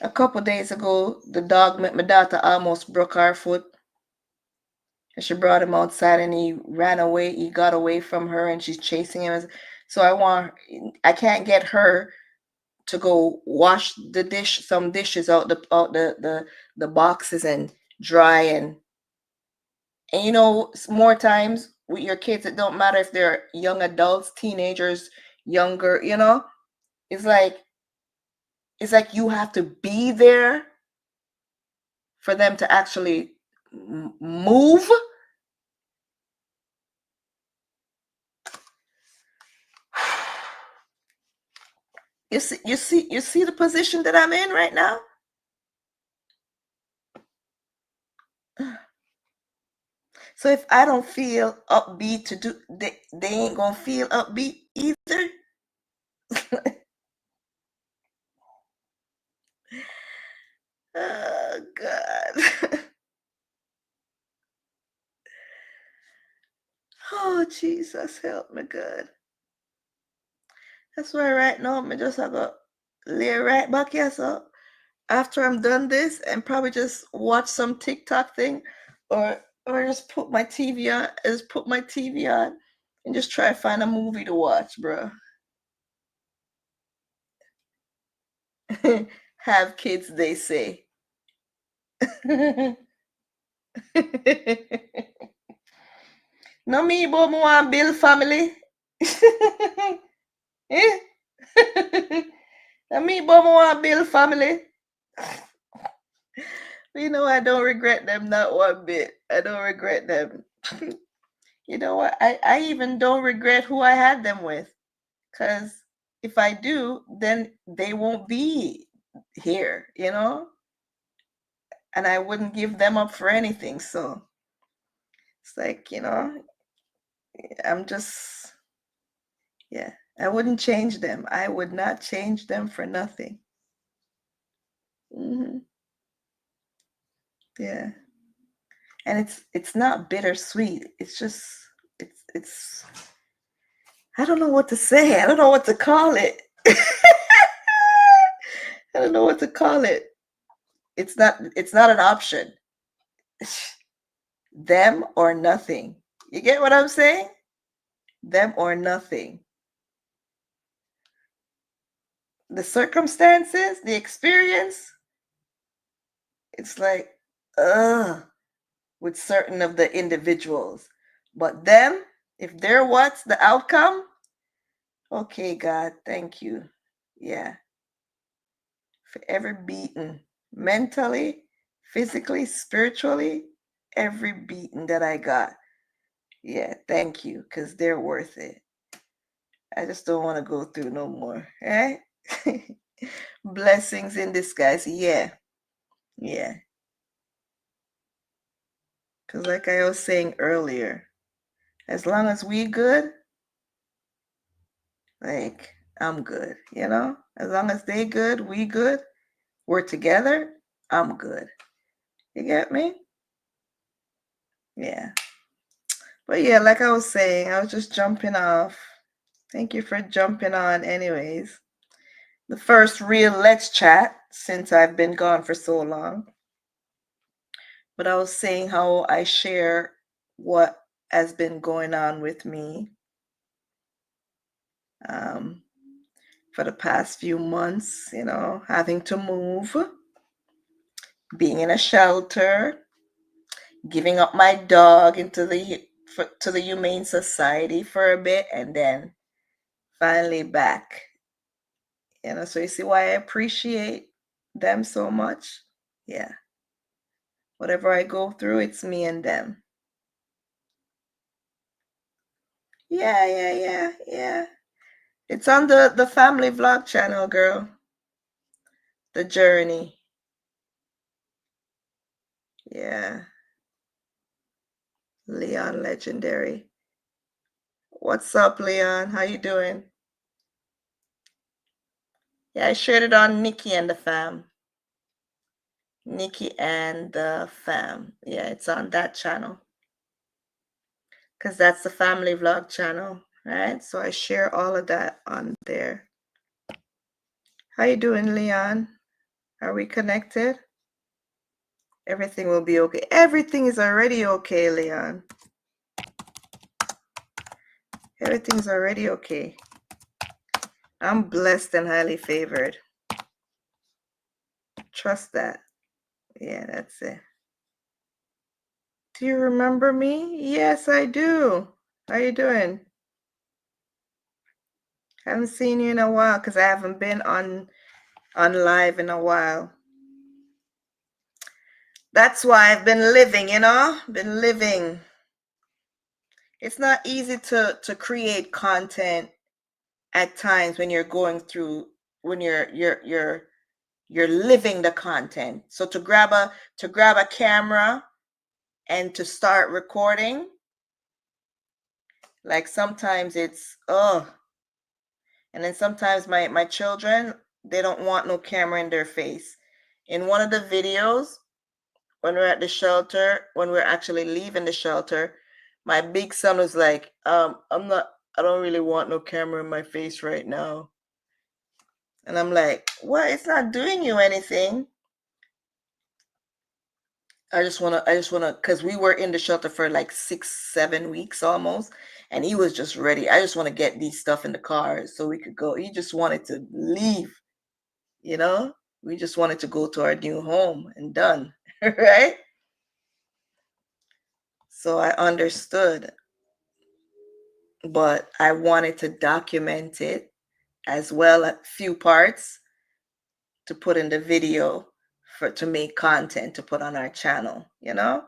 a couple days ago, the dog, my daughter, almost broke her foot. And she brought him outside and he ran away. He got away from her and she's chasing him. So I can't get her to go wash some dishes out the boxes and dry and more times with your kids, it don't matter if they're young adults, teenagers, younger, it's like you have to be there for them to actually move. You see the position that I'm in right now. So if I don't feel upbeat to do, they ain't gonna feel upbeat either. Oh God. Oh Jesus, help me, God. That's why right now I just have to lay right back here. So after I'm done this, and probably just watch some TikTok thing, or just put my TV on, and just try to find a movie to watch, bro. Have kids, they say. No me, but me want build family. Eh? No me, but me want build family. I don't regret them not one bit. I don't regret them. You know what? I even don't regret who I had them with. Because if I do, then they won't be here. And I wouldn't give them up for anything. So it's like, I'm just, yeah, I wouldn't change them. I would not change them for nothing. Hmm. Yeah. And it's not bittersweet. It's just, it's I don't know what to say. I don't know what to call it. I don't know what to call it. It's not an option. Them or nothing. You get what I'm saying? Them or nothing. The circumstances, the experience, it's like, with certain of the individuals. But them, if they're what's the outcome, okay, God, thank you. Yeah. For every beating, mentally, physically, spiritually, every beating that I got. Yeah, thank you, because they're worth it. I just don't want to go through no more. Right? Blessings in disguise. Yeah. Yeah. Because like I was saying earlier, as long as we good, like I'm good. As long as they good, we good, we're together, I'm good. You get me? Yeah. But yeah, like I was saying, I was just jumping off. Thank you for jumping on anyways. The first real Let's Chat since I've been gone for so long. But I was saying how I share what has been going on with me um, for the past few months, having to move, being in a shelter, giving up my dog to the Humane Society for a bit, and then finally back. So you see why I appreciate them so much? Yeah. Whatever I go through, it's me and them. Yeah, yeah, yeah, yeah. It's on the family vlog channel, girl. The journey. Yeah. Leon Legendary. What's up, Leon? How you doing? Yeah, I shared it on Nikki and the fam. Nikki and the fam. Yeah, it's on that channel. Because that's the family vlog channel, right? So I share all of that on there. How you doing, Leon? Are we connected? Everything will be okay. Everything is already okay, Leon. Everything's already okay. I'm blessed and highly favored. Trust that. Yeah, that's it. Do you remember me? Yes, I do. How you doing? Haven't seen you in a while because I haven't been on live in a while. That's why I've been living, you know? Been living. It's not easy to create content at times when you're going through, when you're living the content. So to grab a camera and to start recording, like sometimes it's and then sometimes my children, they don't want no camera in their face. In one of the videos, when we're at the shelter, when we're actually leaving the shelter, my big son was like, I don't really want no camera in my face right now. And I'm like, what? It's not doing you anything. I just wanna, cause we were in the shelter for like 6-7 weeks almost, and he was just ready. I just want to get these stuff in the car so we could go. He just wanted to leave, you know? We just wanted to go to our new home and done, right? So I understood, but I wanted to document it as well, a few parts to put in the video to make content to put on our channel, you know?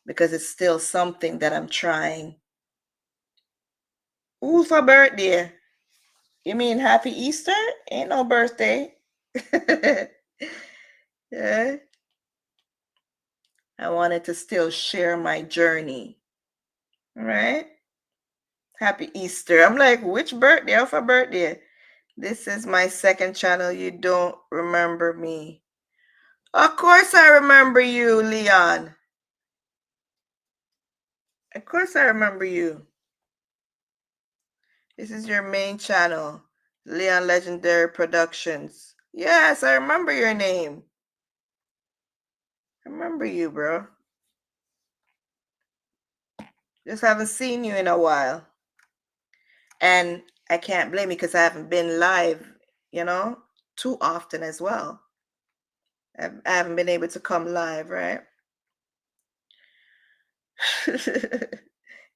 Because it's still something that I'm trying. Ooh, for birthday. You mean happy Easter? Ain't no birthday. Yeah. I wanted to still share my journey. All right. Happy Easter. I'm like, which birthday? How for birthday? This is my second channel. You don't remember me. Of course I remember you, Leon. Of course I remember you. This is your main channel, Leon Legendary Productions. Yes, I remember your name. I remember you, bro. Just haven't seen you in a while. And I can't blame you because I haven't been live, you know, too often as well. I haven't been able to come live, right?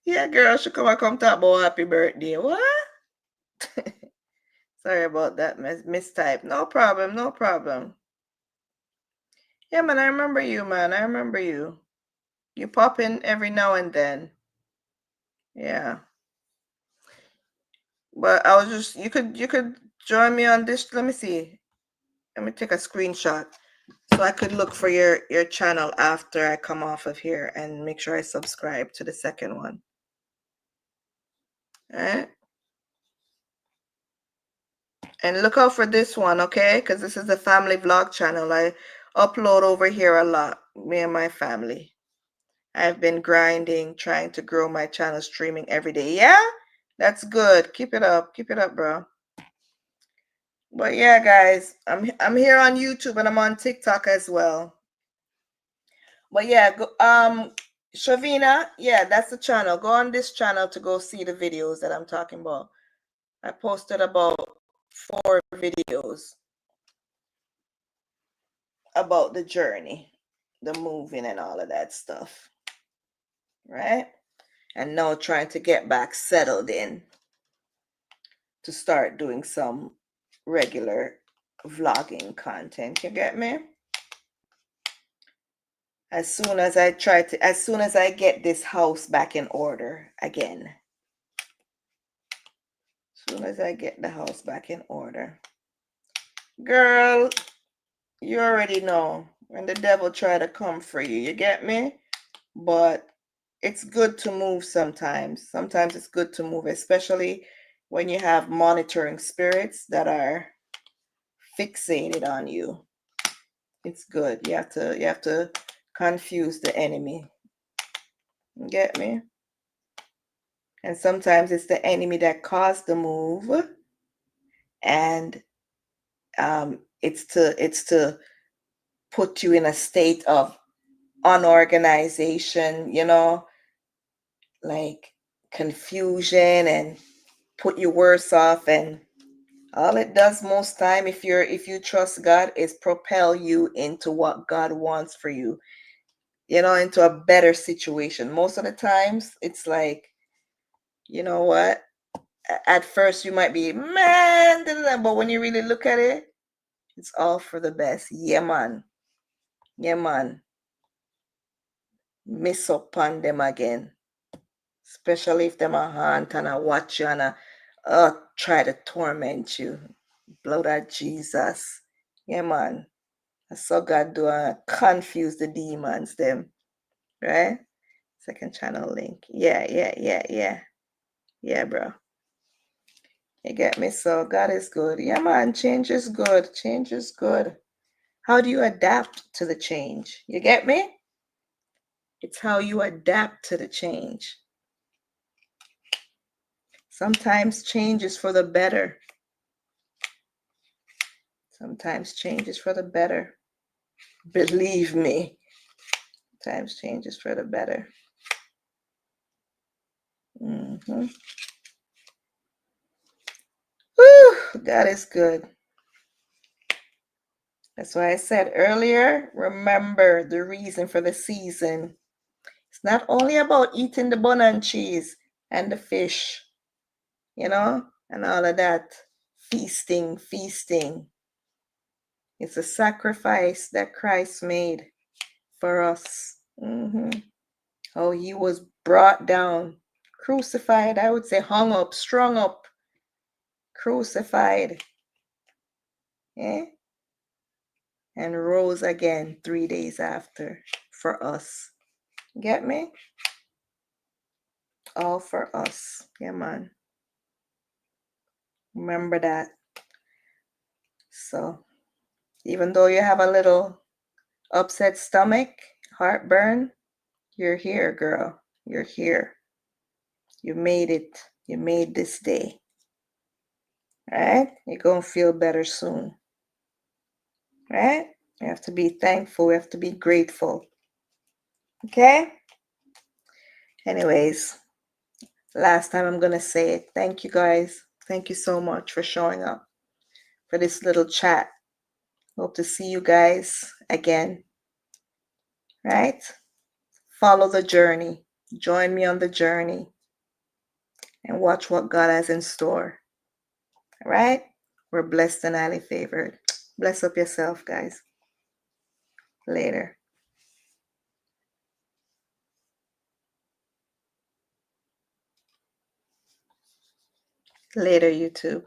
Yeah, girl, she come talk about happy birthday. What? Sorry about that mistype. No problem, no problem. Yeah, man, I remember you, man. I remember you. You pop in every now and then. Yeah. But I was just, you could join me on this. Let me see. Let me take a screenshot so I could look for your channel after I come off of here and make sure I subscribe to the second one. All right. And look out for this one, okay? Because this is the family vlog channel. I upload over here a lot, me and my family. I've been grinding, trying to grow my channel, streaming every day. Yeah, that's good. Keep it up. Keep it up, bro. But yeah, guys, I'm here on YouTube and I'm on TikTok as well. But yeah, Shavina, yeah, that's the channel. Go on this channel to go see the videos that I'm talking about. I posted about 4 videos about the journey, the moving and all of that stuff, right? And now trying to get back settled in to start doing some regular vlogging content. You get me? As soon as I get this house back in order again. As soon as I get the house back in order. Girl, you already know. when the devil try to come for you. You get me? But it's good to move sometimes. Sometimes it's good to move, especially when you have monitoring spirits that are fixated on you. It's good. You have to confuse the enemy. You get me? And sometimes it's the enemy that caused the move, and it's to put you in a state of unorganization, like confusion, and put you worse off. And all it does most time, if you trust God, is propel you into what God wants for you, into a better situation. Most of the times it's like, you know what, at first you might be, man, but when you really look at it, it's all for the best. Yeah, man. Yeah, man. Miss upon them again. Especially if them a hunt and a watch you and try to torment you. Blood of Jesus. Yeah, man. I saw God do confuse the demons, them. Right? Second channel link. Yeah. Yeah, bro. You get me? So God is good. Yeah, man. Change is good. Change is good. How do you adapt to the change? You get me? It's how you adapt to the change. Sometimes change is for the better. Sometimes change is for the better. Believe me. Sometimes change is for the better. Mm-hmm. Whew, God is good. That's why I said earlier, remember the reason for the season. It's not only about eating the bun and cheese and the fish, and all of that. Feasting. It's a sacrifice that Christ made for us. Oh, he was brought down, crucified, I would say hung up, strung up, crucified, and rose again 3 days after for us. Get me? All for us. Yeah, man. Remember that. So, even though you have a little upset stomach, heartburn, you're here, girl. You're here. You made it. You made this day. Right? You're going to feel better soon. Right? We have to be thankful. We have to be grateful. Okay? Anyways, last time I'm going to say it. Thank you, guys. Thank you so much for showing up for this little chat. Hope to see you guys again. Right? Follow the journey. Join me on the journey and watch what God has in store. All right? We're blessed and highly favored. Bless up yourself, guys. Later. Later, YouTube.